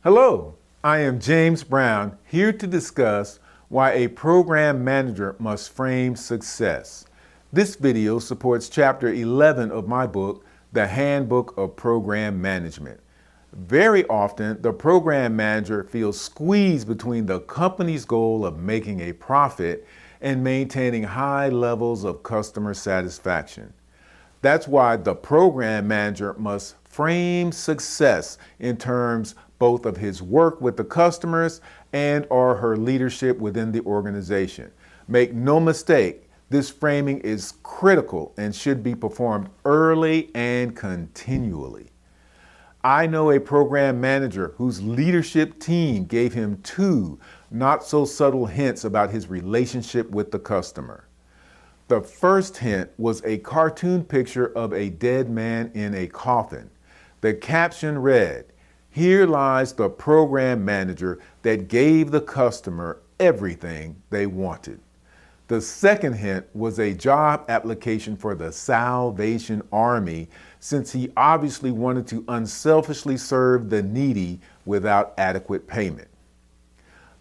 Hello, I am James Brown, here to discuss why a program manager must frame success. This video supports Chapter 11 of my book, The Handbook of Program Management. Very often, the program manager feels squeezed between the company's goal of making a profit and maintaining high levels of customer satisfaction. That's why the program manager must frame success in terms both of his work with the customers and or her leadership within the organization. Make no mistake, this framing is critical and should be performed early and continually. I know a program manager whose leadership team gave him two not so subtle hints about his relationship with the customer. The first hint was a cartoon picture of a dead man in a coffin. The caption read, "Here lies the program manager that gave the customer everything they wanted." The second hint was a job application for the Salvation Army, since he obviously wanted to unselfishly serve the needy without adequate payment.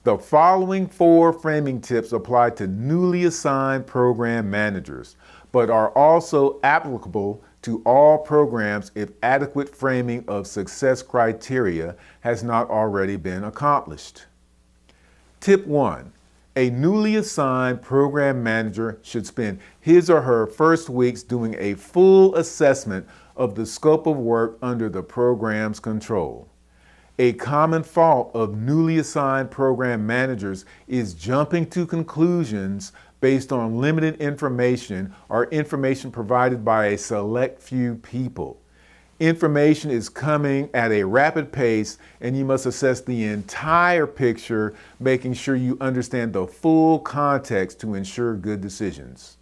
The following 4 framing tips apply to newly assigned program managers, but are also applicable to all programs if adequate framing of success criteria has not already been accomplished. Tip 1. A newly assigned program manager should spend his or her first weeks doing a full assessment of the scope of work under the program's control. A common fault of newly assigned program managers is jumping to conclusions based on limited information or information provided by a select few people. Information is coming at a rapid pace, and you must assess the entire picture, making sure you understand the full context to ensure good decisions.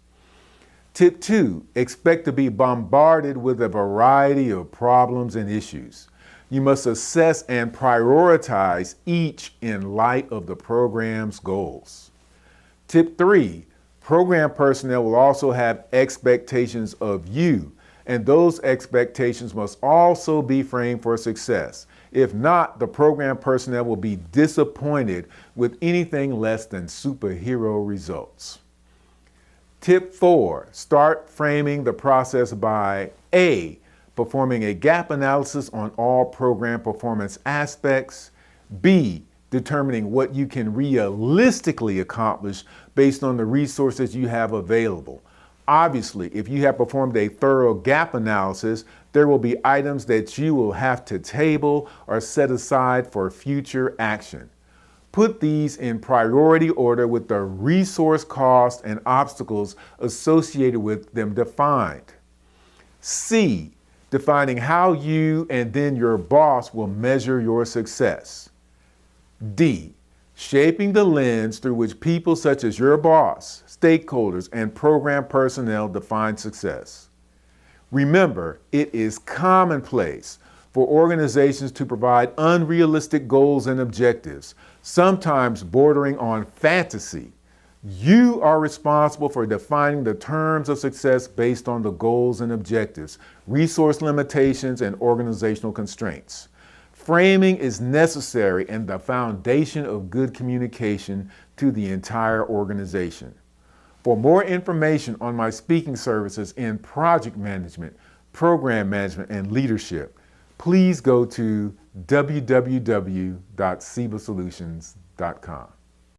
Tip 2, expect to be bombarded with a variety of problems and issues. You must assess and prioritize each in light of the program's goals. Tip 3, program personnel will also have expectations of you, and those expectations must also be framed for success. If not, the program personnel will be disappointed with anything less than superhero results. Tip 4, start framing the process by A, performing a gap analysis on all program performance aspects, B, determining what you can realistically accomplish based on the resources you have available. Obviously, if you have performed a thorough gap analysis, there will be items that you will have to table or set aside for future action. Put these in priority order with the resource costs and obstacles associated with them defined. C, defining how you and then your boss will measure your success. D, shaping the lens through which people such as your boss, stakeholders, and program personnel define success. Remember, it is commonplace for organizations to provide unrealistic goals and objectives, sometimes bordering on fantasy. You are responsible for defining the terms of success based on the goals and objectives, resource limitations, and organizational constraints. Framing is necessary and the foundation of good communication to the entire organization. For more information on my speaking services in project management, program management, and leadership, please go to www.cebasolutions.com.